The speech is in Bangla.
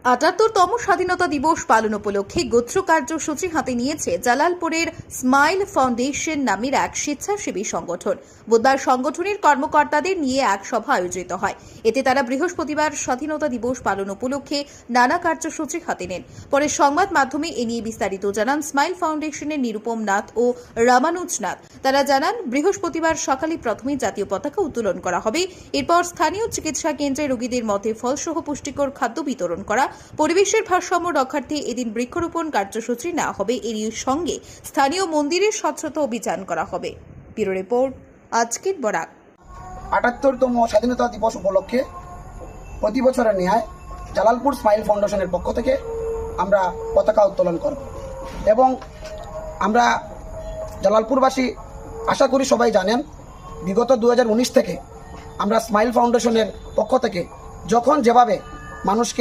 ৭৮তম স্বাধীনতা দিবস পালন উপলক্ষে গোত্র কার্যসূচি হাতে নিয়েছে জালালপুরের স্মাইল ফাউন্ডেশন নামের এক স্বেচ্ছাসেবী সংগঠন। বুধবার সংগঠনের কর্মকর্তাদের নিয়ে এক সভা আয়োজিত হয়। এতে তারা বৃহস্পতিবার স্বাধীনতা দিবস পালন উপলক্ষে নানা কার্যসূচি হাতে নেন। পরে সংবাদ মাধ্যমে এ নিয়ে বিস্তারিত জানান স্মাইল ফাউন্ডেশনের নিরুপম নাথ ও রামানুজ নাথ। তারা জানান, বৃহস্পতিবার সকালে প্রথমে জাতীয় পতাকা উত্তোলন করা হবে। এরপর স্থানীয় চিকিৎসা কেন্দ্রে রোগীদের মধ্যে ফলসহ পুষ্টিকর খাদ্য বিতরণ করা, পরিবেশের ভারসাম্য রক্ষার্থে এদিন বৃক্ষরোপণ কার্যসূচি নেওয়া হবে। এর সঙ্গে স্থানীয় মন্দিরের স্বচ্ছতা অভিযান করা হবে। ব্যুরো রিপোর্ট, আজকের বরাক। ৭৮তম স্বাধীনতা দিবস উপলক্ষে প্রতি বছরের ন্যায় জালালপুর স্মাইল ফাউন্ডেশনের পক্ষ থেকে আমরা পতাকা উত্তোলন করব এবং আমরা জালালপুরবাসী আশা করি সবাই জানেন, বিগত 2019 থেকে আমরা স্মাইল ফাউন্ডেশনের পক্ষ থেকে যখন যেভাবে মানুষকে